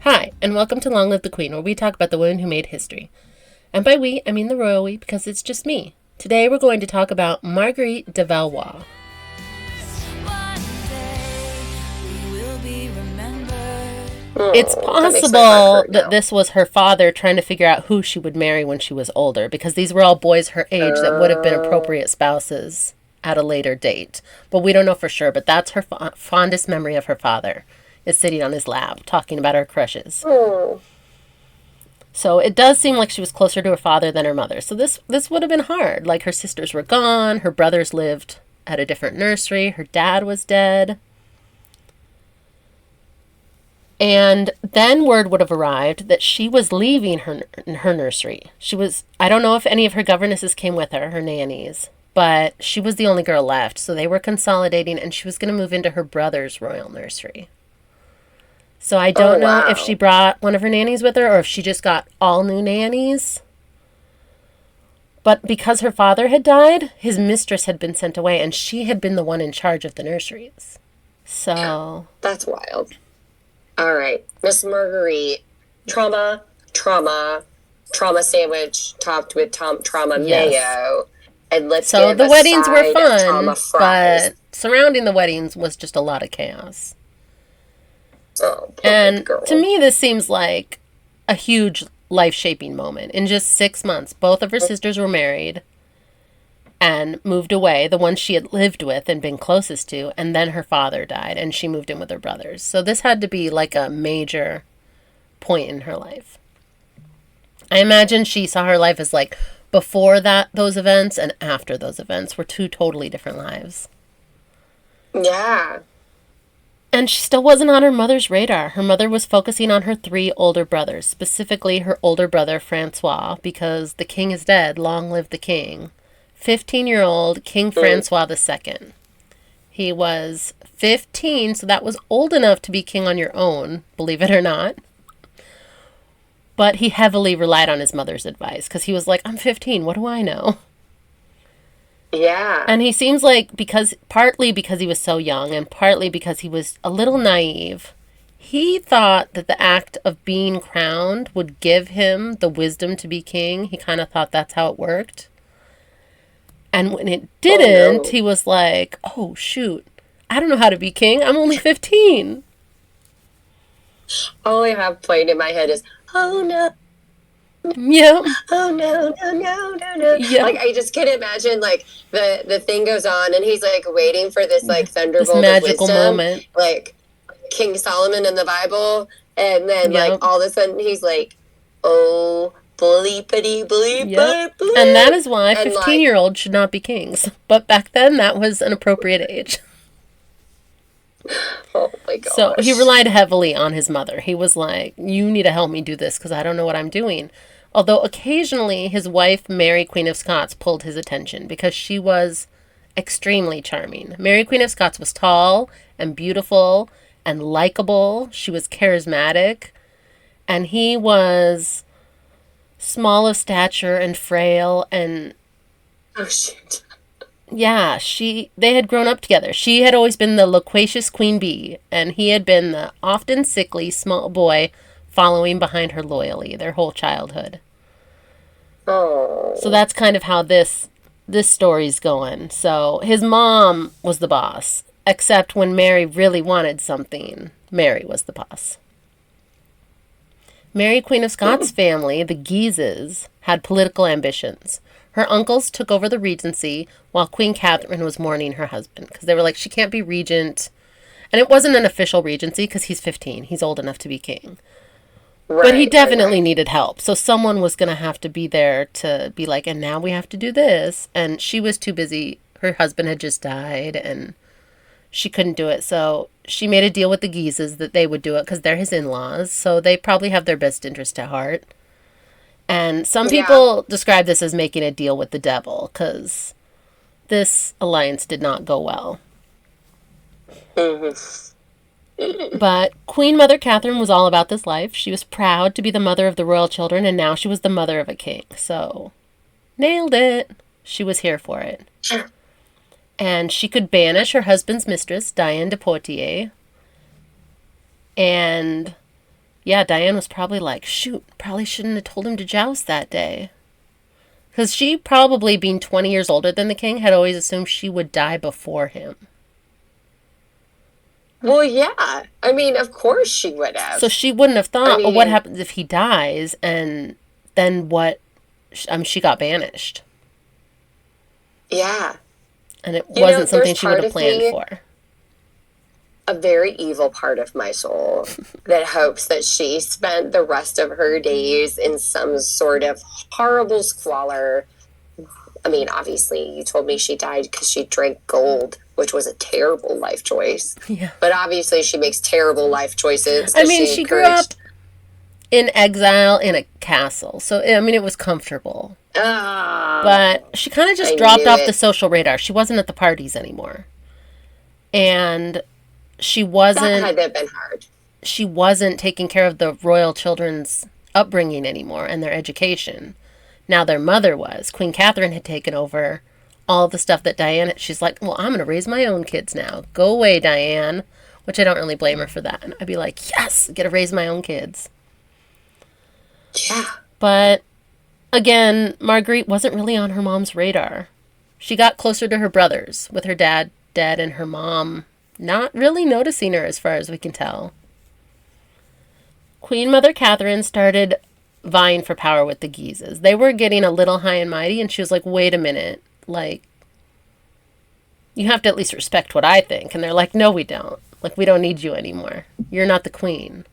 Hi, and welcome to Long Live the Queen, where we talk about the women who made history. And by we, I mean the royal we, because it's just me. Today we're going to talk about Marguerite de Valois. It's possible that this was her father trying to figure out who she would marry when she was older, because these were all boys her age that would have been appropriate spouses at a later date. But we don't know for sure, but that's her fondest memory of her father, is sitting on his lap talking about her crushes. So it does seem like she was closer to her father than her mother. So this would have been hard. Like, her sisters were gone, her brothers lived at a different nursery, her dad was dead. And then word would have arrived that she was leaving her nursery. I don't know if any of her governesses came with her nannies, but she was the only girl left. So they were consolidating, and she was going to move into her brother's royal nursery. So I don't know if she brought one of her nannies with her or if she just got all new nannies. But because her father had died, his mistress had been sent away, and she had been the one in charge of the nurseries. So that's wild. All right, Miss Marguerite, trauma sandwich topped with trauma mayo, and let's so give the a weddings were fun, trauma fries. But surrounding the weddings was just a lot of chaos. Oh, and girl. To me, this seems like a huge life-shaping moment. In just 6 months, both of her sisters were married and moved away, the one she had lived with and been closest to, and then her father died, and she moved in with her brothers. So this had to be like a major point in her life. I imagine she saw her life as like before those events and after those events were two totally different lives. Yeah. And she still wasn't on her mother's radar. Her mother was focusing on her 3 older brothers, specifically her older brother, Francois, because the king is dead. Long live the king. 15-year-old King Francois II. He was 15, so that was old enough to be king on your own, believe it or not. But he heavily relied on his mother's advice, because he was like, I'm 15, what do I know? Yeah. And he seems like, partly because he was so young and partly because he was a little naive, he thought that the act of being crowned would give him the wisdom to be king. He kind of thought that's how it worked. And when it didn't, he was like, oh, shoot, I don't know how to be king. I'm only 15. All I have playing in my head is, oh, no. Yeah. Oh no. Yep. Like, I just can imagine, like, the thing goes on and he's like waiting for this like thunderbolt, this magical of wisdom, moment, like King Solomon in the Bible, and then like all of a sudden he's like, oh, bleepity bleep, bleep. And that is why 15-year-olds should not be kings. But back then that was an appropriate age. Oh my gosh. So he relied heavily on his mother. He was like, you need to help me do this because I don't know what I'm doing. Although occasionally his wife, Mary, Queen of Scots, pulled his attention because she was extremely charming. Mary, Queen of Scots was tall and beautiful and likable. She was charismatic. And he was small of stature and frail and... Oh, shit. Yeah, they had grown up together. She had always been the loquacious queen bee, and he had been the often sickly small boy following behind her loyally their whole childhood. Oh. So that's kind of how this story's going. So his mom was the boss, except when Mary really wanted something, Mary was the boss. Mary, Queen of Scots' family, the Guises, had political ambitions. Her uncles took over the regency while Queen Catherine was mourning her husband because they were like, she can't be regent. And it wasn't an official regency because he's 15. He's old enough to be king. Right, but he definitely needed help. So someone was going to have to be there to be like, and now we have to do this. And she was too busy. Her husband had just died and she couldn't do it. So she made a deal with the Guises that they would do it because they're his in-laws. So they probably have their best interest at heart. And some people describe this as making a deal with the devil because this alliance did not go well. But Queen Mother Catherine was all about this life. She was proud to be the mother of the royal children, and now she was the mother of a king. So, nailed it. She was here for it. And she could banish her husband's mistress, Diane de Poitiers, and Yeah, Diane was probably like, shoot, probably shouldn't have told him to joust that day. Because she, probably being 20 years older than the king, had always assumed she would die before him. Well, yeah. I mean, of course she would So have. she wouldn't have thought, I oh, what mean, happens if he dies? And then what? She got banished. yeah. And it wasn't something there's she would part have of planned me, for. a very evil part of my soul, that hopes that she spent the rest of her days in some sort of horrible squalor. I mean, obviously, you told me she died because she drank gold, which was a terrible life choice. Yeah. But obviously, she makes terrible life choices I because mean, she she grew up encouraged. in exile in a castle. So, I mean, it was comfortable. But she kind of just I dropped knew off the it. social radar. She wasn't at the parties anymore. And That had to have been hard. she wasn't taking care of the royal children's upbringing anymore and their education. Now their mother was. Queen Catherine had taken over all the stuff that Diane, she's like, well, I'm going to raise my own kids now. Go away, Diane. Which I don't really blame her for that. I'd be like, yes, get to raise my own kids. Yeah. But again, Marguerite wasn't really on her mom's radar. She got closer to her brothers, with her dad dead and her mom not really noticing her as far as we can tell. Queen Mother Catherine started vying for power with the Guises. They were getting a little high and mighty, and she was like, wait a minute, like, you have to at least respect what I think. And they're like, no, we don't. Like, we don't need you anymore. You're not the queen.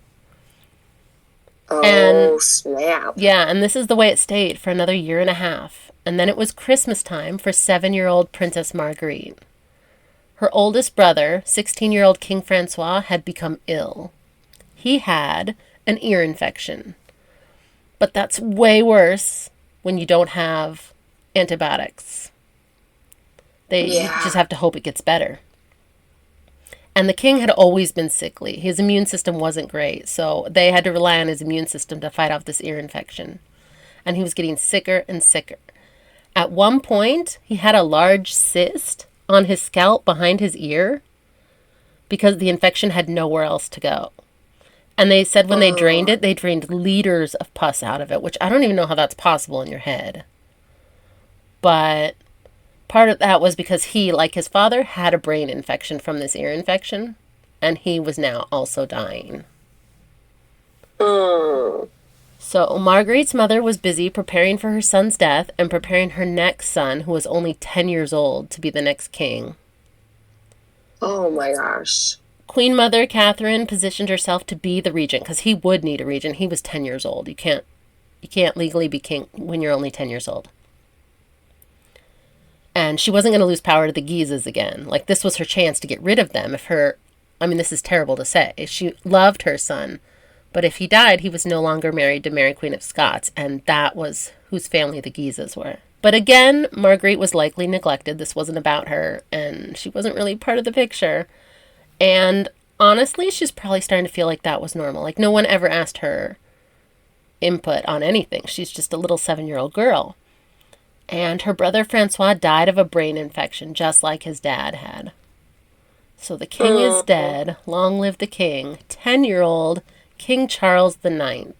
Oh, snap. Yeah, and this is the way it stayed for another year and a half. And then it was Christmas time for 7-year-old Princess Marguerite. Her oldest brother, 16-year-old King Francois, had become ill. He had an ear infection. But that's way worse when you don't have antibiotics. You just have to hope it gets better. And the king had always been sickly. His immune system wasn't great, so they had to rely on his immune system to fight off this ear infection. And he was getting sicker and sicker. At one point, he had a large cyst on his scalp behind his ear because the infection had nowhere else to go. And they said when they drained it, they drained liters of pus out of it, which I don't even know how that's possible in your head. But part of that was because he, like his father, had a brain infection from this ear infection, and he was now also dying. So Marguerite's mother was busy preparing for her son's death and preparing her next son, who was only 10 years old, to be the next king. Oh my gosh. Queen Mother Catherine positioned herself to be the regent, because he would need a regent. He was 10 years old. You can't legally be king when you're only 10 years old. And she wasn't going to lose power to the Guises again. Like, this was her chance to get rid of them. This is terrible to say. She loved her son. But if he died, he was no longer married to Mary, Queen of Scots. And that was whose family the Guises were. But again, Marguerite was likely neglected. This wasn't about her. And she wasn't really part of the picture. And honestly, she's probably starting to feel like that was normal. Like, no one ever asked her input on anything. She's just a little 7-year-old girl. And her brother Francois died of a brain infection, just like his dad had. So the king is dead. Long live the king. 10-year-old King Charles IX,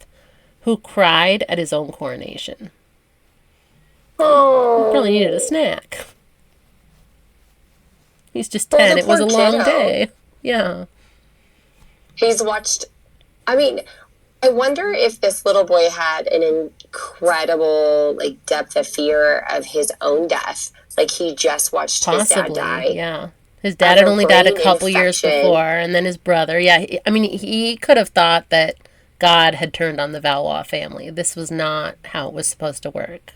who cried at his own coronation. He probably needed a snack. He's just 10. It was a long day. Yeah. He's watched... I wonder if this little boy had an incredible, depth of fear of his own death. Like, he just watched his dad die. Yeah. His dad had only died a couple years before, and then his brother. Yeah, he could have thought that God had turned on the Valois family. This was not how it was supposed to work.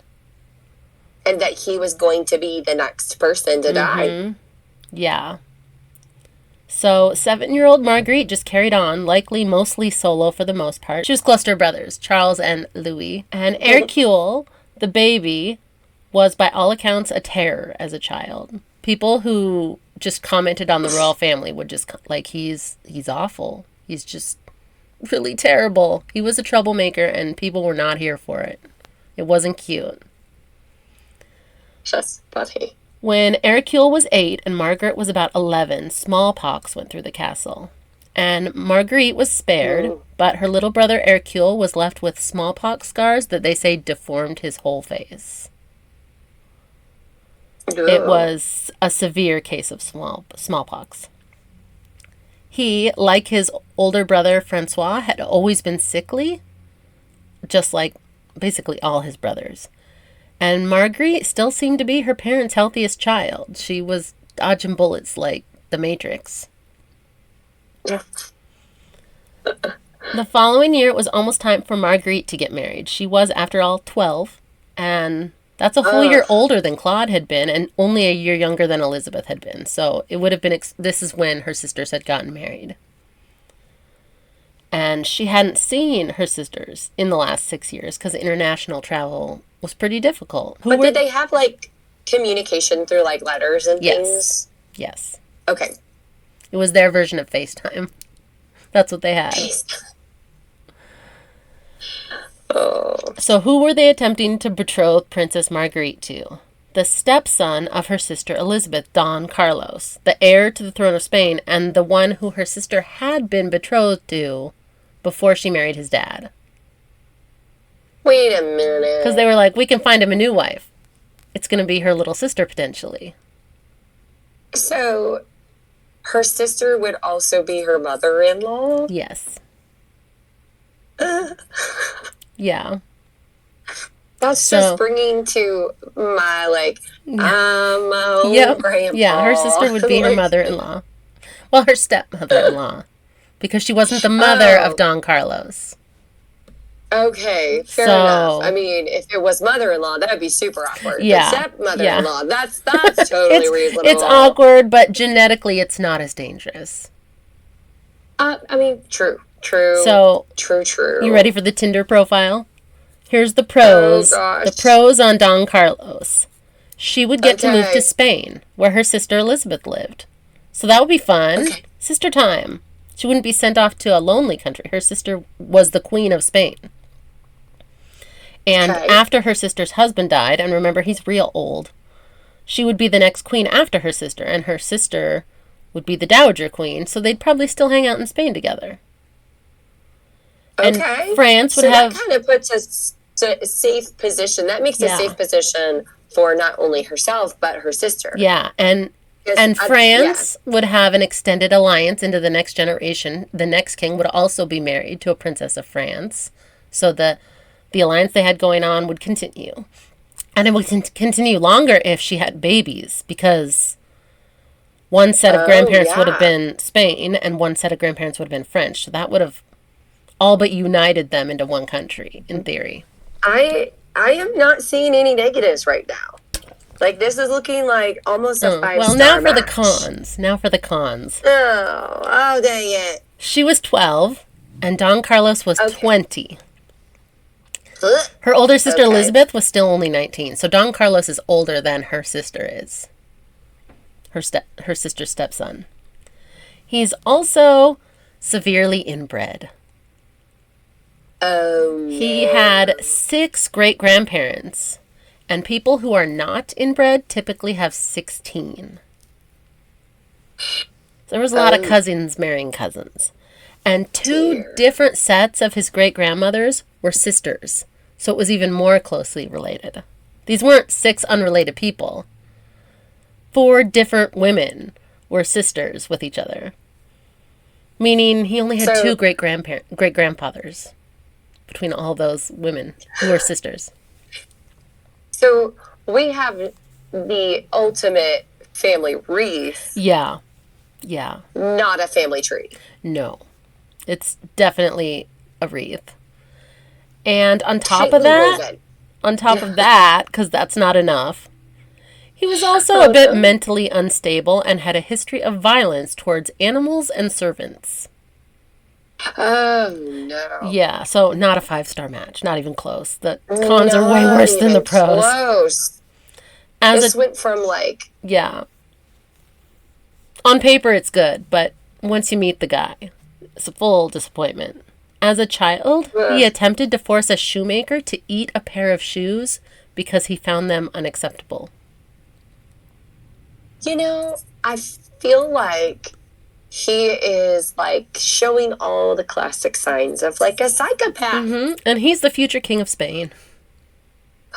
And that he was going to be the next person to die. Yeah. So 7-year-old Marguerite just carried on, likely mostly solo for the most part. She was close to her brothers, Charles and Louis. And Hercule, the baby, was by all accounts a terror as a child. People who just commented on the royal family would just, he's awful. He's just really terrible. He was a troublemaker and people were not here for it. It wasn't cute. Just funny. When Hercule was 8 and Margaret was about 11, smallpox went through the castle. And Marguerite was spared, but her little brother Hercule was left with smallpox scars that they say deformed his whole face. It was a severe case of smallpox. He, like his older brother Francois, had always been sickly, just like basically all his brothers. And Marguerite still seemed to be her parents' healthiest child. She was dodging bullets like the Matrix. The following year, it was almost time for Marguerite to get married. She was, after all, 12, and that's a whole year older than Claude had been, and only a year younger than Elizabeth had been. So it would have been, this is when her sisters had gotten married. And she hadn't seen her sisters in the last 6 years because international travel was pretty difficult. But did they have, like, communication through, like, letters and things? Yes. Okay. It was their version of FaceTime. That's what they had. Oh. So who were they attempting to betroth Princess Marguerite to? The stepson of her sister Elizabeth, Don Carlos, the heir to the throne of Spain, and the one who her sister had been betrothed to before she married his dad. Wait a minute. Because they were like, we can find him a new wife. It's going to be her little sister, potentially. So, her sister would also be her mother-in-law? Yes. Yeah. That's just bringing to my, like, my own grandpa. Yeah, her sister would be her mother-in-law. Well, her stepmother-in-law. Because she wasn't the mother of Don Carlos. Okay, fair enough. I mean, if it was mother-in-law, that would be super awkward. Yeah. But stepmother-in-law, that's totally reasonable. It's awkward, but genetically it's not as dangerous. I mean, true. So, true. You ready for the Tinder profile? Here's the pros. Oh, gosh. The pros on Don Carlos. She would get to move to Spain, where her sister Elizabeth lived. So that would be fun. Okay. Sister time. She wouldn't be sent off to a lonely country. Her sister was the queen of Spain. And after her sister's husband died, and remember, he's real old, she would be the next queen after her sister, and her sister would be the dowager queen, so they'd probably still hang out in Spain together. Okay. And France would have... that kind of puts a safe position. That makes a safe position for not only herself, but her sister. Yeah, and France would have an extended alliance into the next generation. The next king would also be married to a princess of France. So the alliance they had going on would continue. And it would continue longer if she had babies, because one set of grandparents would have been Spain, and one set of grandparents would have been French. So that would have all but united them into one country, in theory. I am not seeing any negatives right now. Like, this is looking like almost a 5-star Well, now match. for the cons. Oh, dang it. She was 12, and Don Carlos was 20. Her older sister Elizabeth was still only 19, so Don Carlos is older than her sister is. Her sister's stepson. He's also severely inbred. Oh, He had 6 great-grandparents, and people who are not inbred typically have 16. So there was a lot of cousins marrying cousins. And 2 different sets of his great-grandmothers were sisters, so it was even more closely related. These weren't 6 unrelated people. 4 different women were sisters with each other, meaning he only had 2 great-grandfathers between all those women who were sisters. So we have the ultimate family wreath. Yeah. Not a family tree. No. It's definitely a wreath. And on top of that, because that's not enough, he was also a bit mentally unstable and had a history of violence towards animals and servants. Oh, no. Yeah, so not a 5-star match. Not even close. The cons are way worse than the pros. Close. This went from, like... Yeah. On paper, it's good, but once you meet the guy, it's a full disappointment. As a child, he attempted to force a shoemaker to eat a pair of shoes because he found them unacceptable. You know, I feel like he is like showing all the classic signs of like a psychopath. And he's the future king of Spain.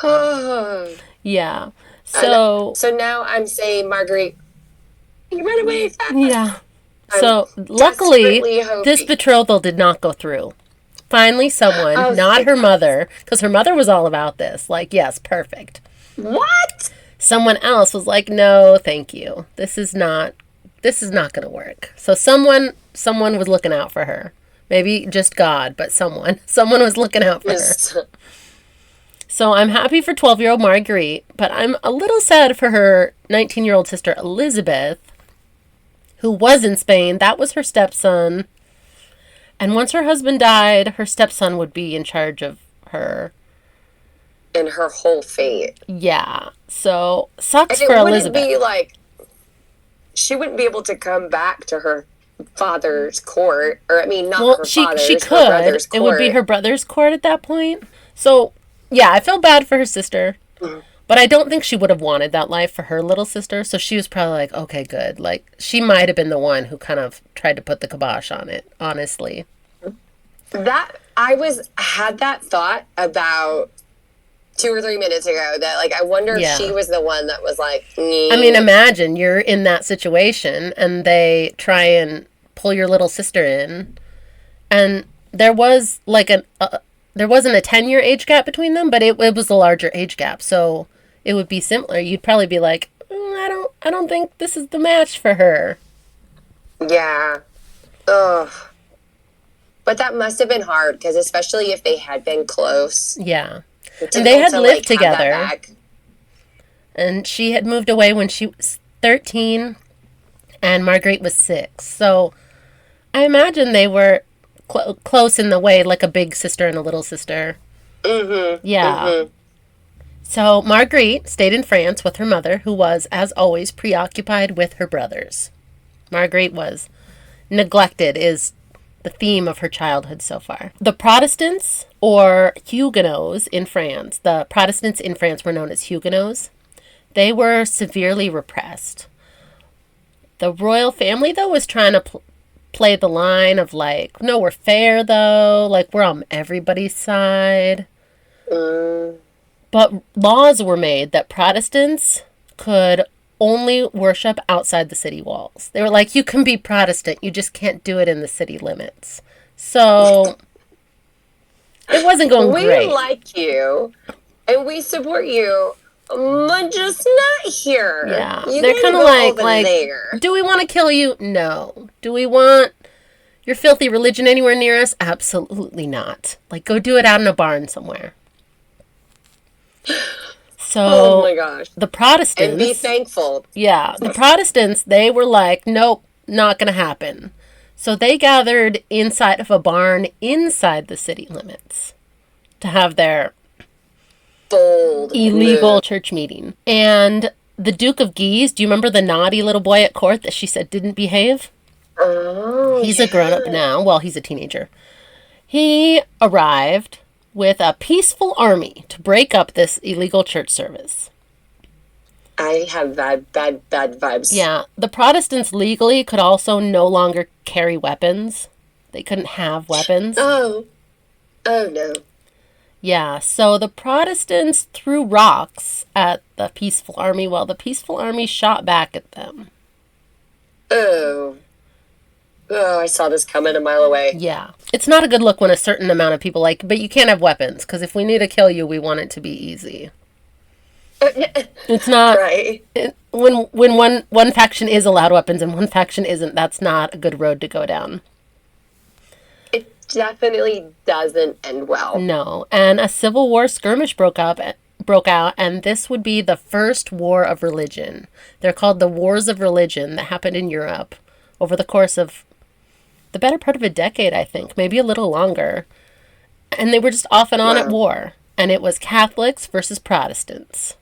Oh. Yeah. So now I'm saying, Marguerite, you run away fast. Yeah. I'm So luckily, desperately hoping. this betrothal did not go through. Finally, someone, Oh, not thank her God. mother, because her mother was all about this. Like, yes, perfect. What? Someone else was like, no, thank you. This is not going to work. So someone was looking out for her. Maybe just God, but someone was looking out for her. Yes. So I'm happy for 12-year-old Marguerite, but I'm a little sad for her 19-year-old sister Elizabeth, who was in Spain. That was her stepson. And once her husband died, her stepson would be in charge of her. And her whole fate. Yeah. So, sucks And for it wouldn't Elizabeth. be like, she wouldn't be able to come back to her father's court. Or, I mean, not her father's, she her could. brother's court. It would be her brother's court at that point. So, yeah, I feel bad for her sister. But I don't think she would have wanted that life for her little sister. So she was probably like, okay, good. Like, she might have been the one who kind of tried to put the kibosh on it, honestly. I had that thought about 2 or 3 minutes ago, that like, I wonder if she was the one that was like, I mean, imagine you're in that situation and they try and pull your little sister in, and there was like there wasn't a 10-year age gap between them, but it was a larger age gap, so it would be similar. You'd probably be like, I don't think this is the match for her. Yeah. Ugh. But that must have been hard, because especially if they had been close. Yeah. And they had lived together. Back. And she had moved away when she was 13, and Marguerite was 6. So I imagine they were close in the way, like a big sister and a little sister. Mm-hmm. Yeah. Mm-hmm. So Marguerite stayed in France with her mother, who was, as always, preoccupied with her brothers. Marguerite was neglected, is the theme of her childhood so far. The Protestants, or Huguenots in France, the Protestants in France were known as Huguenots. They were severely repressed. The royal family, though, was trying to play the line of like, no, we're fair, though. Like, we're on everybody's side. But laws were made that Protestants could only worship outside the city walls. They were like, you can be Protestant, you just can't do it in the city limits. So it wasn't going great. We like you, and we support you, but just not here. Yeah, they're kind of like, there. Do we want to kill you? No. Do we want your filthy religion anywhere near us? Absolutely not. Like, go do it out in a barn somewhere. So, oh my gosh. The Protestants... And be thankful. Yeah, the Protestants, they were like, nope, not going to happen. So they gathered inside of a barn inside the city limits to have their bold illegal church meeting. And the Duke of Guise, do you remember the naughty little boy at court that she said didn't behave? Oh, He's a grown-up now. Well, he's a teenager. He arrived with a peaceful army to break up this illegal church service. I have bad vibes. Yeah, the Protestants legally could also no longer carry weapons. They couldn't have weapons. Oh no. Yeah, so the Protestants threw rocks at the peaceful army while the peaceful army shot back at them. Oh, I saw this coming a mile away. Yeah. It's not a good look when a certain amount of people like, but you can't have weapons, because if we need to kill you, we want it to be easy. It's not... Right. When one faction is allowed weapons and one faction isn't, that's not a good road to go down. It definitely doesn't end well. No. And a civil war skirmish broke out, and this would be the first war of religion. They're called the Wars of Religion, that happened in Europe over the course of the better part of a decade, I think, maybe a little longer. And they were just off and on at war. And it was Catholics versus Protestants.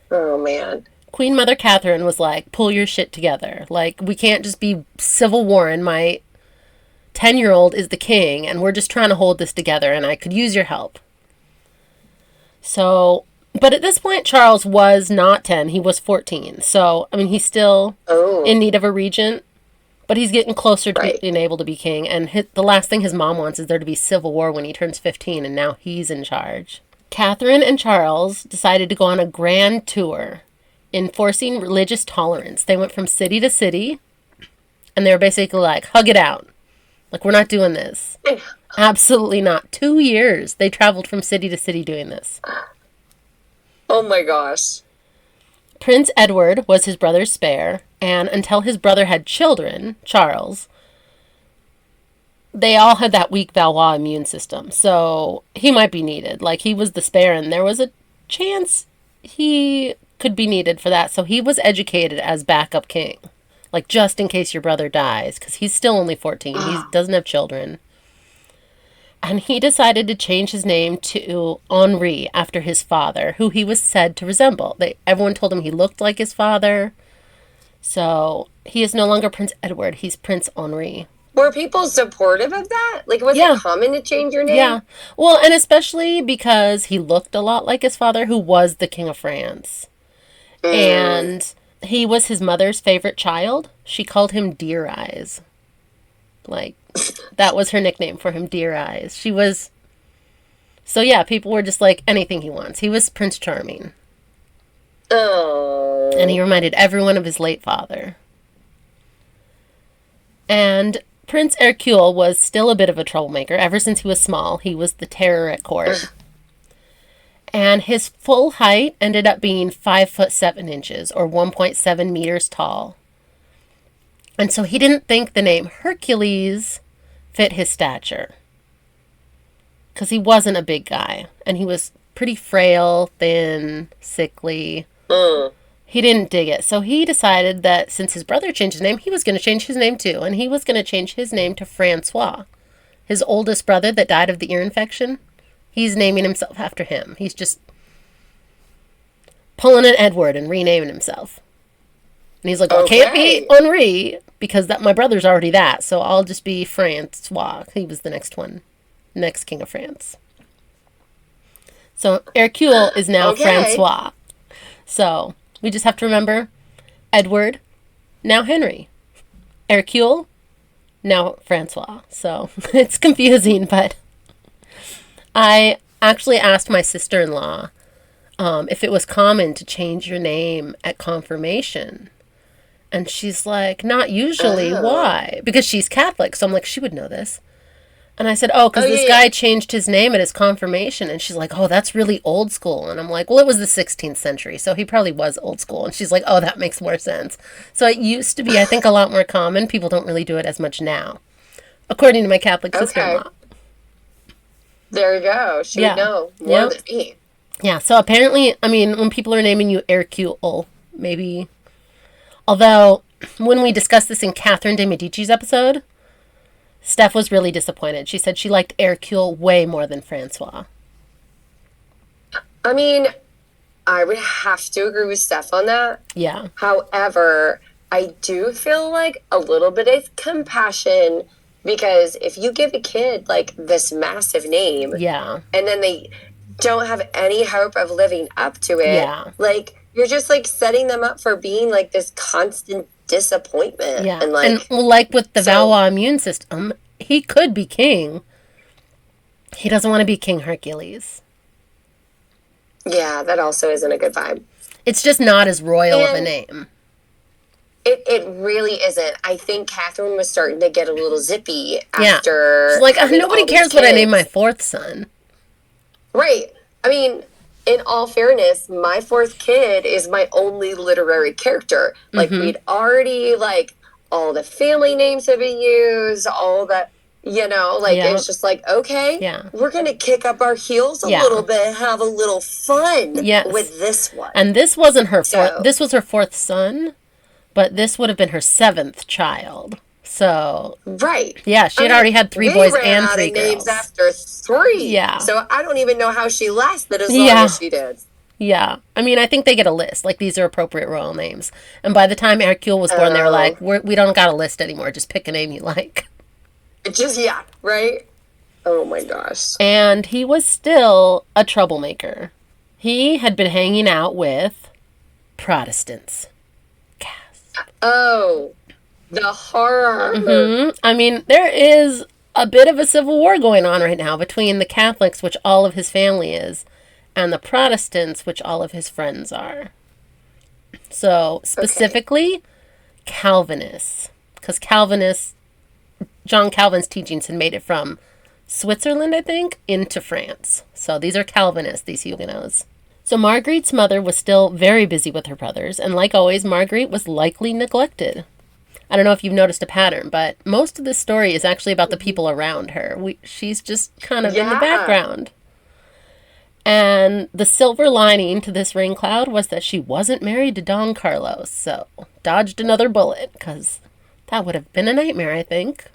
Oh, man. Queen Mother Catherine was like, pull your shit together. Like, we can't just be civil warring. My 10-year-old is the king, and we're just trying to hold this together, and I could use your help. So But at this point, Charles was not 10. He was 14. So, I mean, he's still in need of a regent, but he's getting closer to being able to be king. And the last thing his mom wants is there to be civil war when he turns 15, and now he's in charge. Catherine and Charles decided to go on a grand tour, enforcing religious tolerance. They went from city to city, and they were basically like, hug it out. Like, we're not doing this. Absolutely not. 2 years they traveled from city to city doing this. Oh my gosh. Prince Edward was his brother's spare, and until his brother had children, Charles, they all had that weak Valois immune system, so he might be needed. Like, he was the spare, and there was a chance he could be needed for that, so he was educated as backup king. Like, just in case your brother dies, because he's still only 14. He doesn't have children. And he decided to change his name to Henri after his father, who he was said to resemble. Everyone told him he looked like his father. So he is no longer Prince Edward. He's Prince Henri. Were people supportive of that? Like, was it common to change your name? Yeah. Well, and especially because he looked a lot like his father, who was the King of France. And he was his mother's favorite child. She called him Dear Eyes. Like, that was her nickname for him, Dear Eyes. She was... So, yeah, people were just like, anything he wants. He was Prince Charming. Oh. And he reminded everyone of his late father. And Prince Hercule was still a bit of a troublemaker. Ever since he was small, he was the terror at court. And his full height ended up being 5'7" or 1.7 meters tall. And so he didn't think the name Hercules fit his stature. Because he wasn't a big guy. And he was pretty frail, thin, sickly. He didn't dig it. So he decided that since his brother changed his name, he was going to change his name too. And he was going to change his name to Francois. His oldest brother that died of the ear infection. He's naming himself after him. He's just pulling an Edward and renaming himself. And he's like, well, okay. Can't be Henri because my brother's already that. So I'll just be Francois. He was the next one. Next king of France. So Hercule is now Francois. So we just have to remember Edward, now Henry. Hercule, now Francois. So it's confusing, but I actually asked my sister-in-law if it was common to change your name at confirmation. And she's like, not usually. Why? Because she's Catholic. So I'm like, she would know this. And I said, because this guy changed his name at his confirmation. And she's like, oh, that's really old school. And I'm like, well, it was the 16th century. So he probably was old school. And she's like, oh, that makes more sense. So it used to be, I think, a lot more common. People don't really do it as much now, according to my Catholic sister-in-law. There you go. She would know more than me. Yeah, so apparently, I mean, when people are naming you Hercule, maybe... Although, when we discussed this in Catherine de Medici's episode, Steph was really disappointed. She said she liked Hercule way more than Francois. I mean, I would have to agree with Steph on that. Yeah. However, I do feel like a little bit of compassion because if you give a kid, like, this massive name... Yeah. And then they don't have any hope of living up to it... Yeah. Like... You're just, like, setting them up for being, like, this constant disappointment. Yeah. And, like with the Valois immune system, he could be king. He doesn't want to be King Hercules. Yeah, that also isn't a good vibe. It's just not as royal of a name. It really isn't. I think Catherine was starting to get a little zippy after... She's like, nobody cares what I name my fourth son. Right. I mean... In all fairness, my fourth kid is my only literary character. Like, we'd already, like, all the family names have been used, all that, you know, like, it's just like, okay, we're going to kick up our heels a little bit, have a little fun with this one. And this wasn't her fourth, this was her fourth son, but this would have been her seventh child. So, yeah, she had already had 3 boys and 3 girls. Names after 3. Yeah. So I don't even know how she lasted as long as she did. Yeah. I mean, I think they get a list. Like, these are appropriate royal names. And by the time Hercule was born, they were like, we don't got a list anymore. Just pick a name you like. Right? Oh my gosh. And he was still a troublemaker. He had been hanging out with Protestants. Gasp. Oh, the horror. I mean, there is a bit of a civil war going on right now between the Catholics, which all of his family is, and the Protestants, which all of his friends are. So, specifically, Calvinists. Because John Calvin's teachings had made it from Switzerland, I think, into France. So these are Calvinists, these Huguenots. So Marguerite's mother was still very busy with her brothers, and like always, Marguerite was likely neglected. I don't know if you've noticed a pattern, but most of this story is actually about the people around her. She's just kind of in the background. And the silver lining to this rain cloud was that she wasn't married to Don Carlos, so dodged another bullet, because that would have been a nightmare, I think.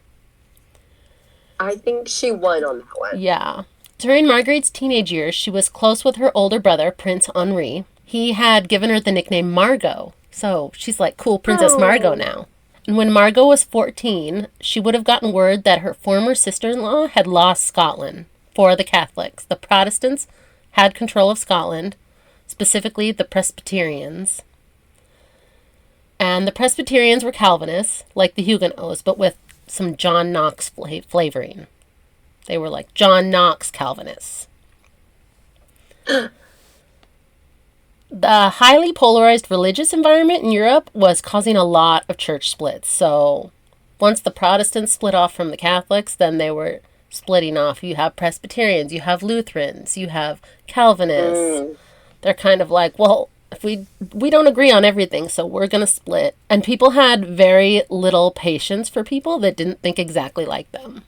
I think she won on that one. Yeah. During Marguerite's teenage years, she was close with her older brother, Prince Henri. He had given her the nickname Margot, so she's like cool Princess Margot now. And when Margot was 14, she would have gotten word that her former sister-in-law had lost Scotland for the Catholics. The Protestants had control of Scotland, specifically the Presbyterians. And the Presbyterians were Calvinists, like the Huguenots, but with some John Knox flavoring. They were like John Knox Calvinists. The highly polarized religious environment in Europe was causing a lot of church splits. So once the Protestants split off from the Catholics, then they were splitting off. You have Presbyterians, you have Lutherans, you have Calvinists. They're kind of like, well, if we don't agree on everything, so we're going to split. And people had very little patience for people that didn't think exactly like them.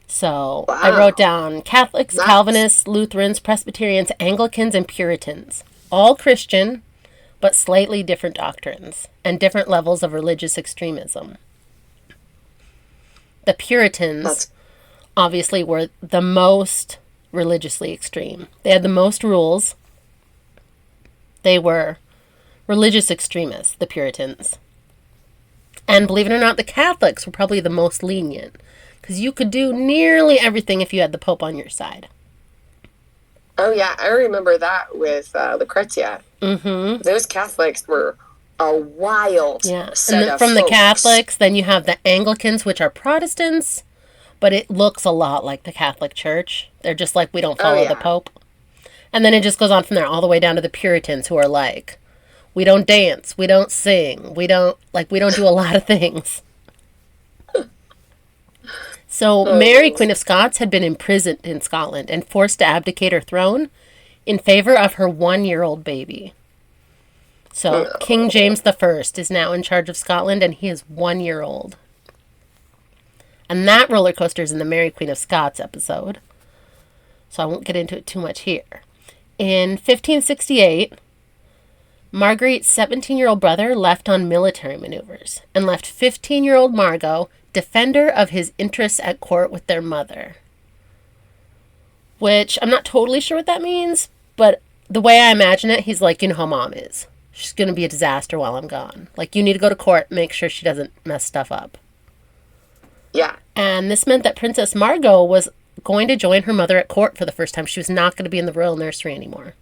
So I wrote down Catholics, Calvinists, Lutherans, Presbyterians, Anglicans, and Puritans. All Christian, but slightly different doctrines and different levels of religious extremism. The Puritans obviously were the most religiously extreme. They had the most rules. They were religious extremists, the Puritans. And believe it or not, the Catholics were probably the most lenient, because you could do nearly everything if you had the Pope on your side. Oh, yeah. I remember that with Lucrezia. Those Catholics were a wild set of from folks. the Catholics, then you have the Anglicans, which are Protestants, but it looks a lot like the Catholic Church. They're just like, we don't follow the Pope. And then it just goes on from there all the way down to the Puritans, who are like, we don't dance, we don't sing, we don't do a lot of things. So Mary, Queen of Scots, had been imprisoned in Scotland and forced to abdicate her throne in favor of her 1-year-old baby. So King James I is now in charge of Scotland, and he is 1 year old. And that roller coaster is in the Mary, Queen of Scots episode, so I won't get into it too much here. In 1568, Marguerite's 17-year-old brother left on military maneuvers and left 15-year-old Margot defender of his interests at court with their mother. Which, I'm not totally sure what that means, but the way I imagine it, he's like, you know how mom is. She's going to be a disaster while I'm gone. Like, you need to go to court, make sure she doesn't mess stuff up. Yeah. And this meant that Princess Margot was going to join her mother at court for the first time. She was not going to be in the royal nursery anymore.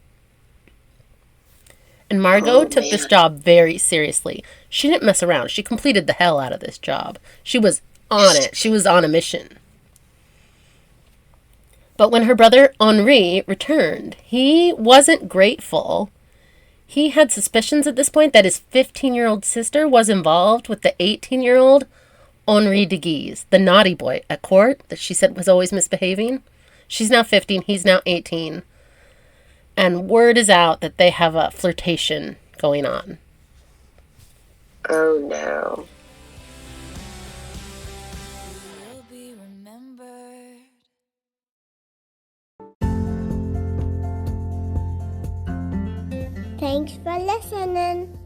And Margot took this job very seriously. She didn't mess around. She completed the hell out of this job. She was on it. She was on a mission. But when her brother Henri returned, he wasn't grateful. He had suspicions at this point that his 15-year-old sister was involved with the 18-year-old Henri de Guise, the naughty boy at court that she said was always misbehaving. She's now 15. He's now 18. And word is out that they have a flirtation going on. Oh, no. Thanks for listening.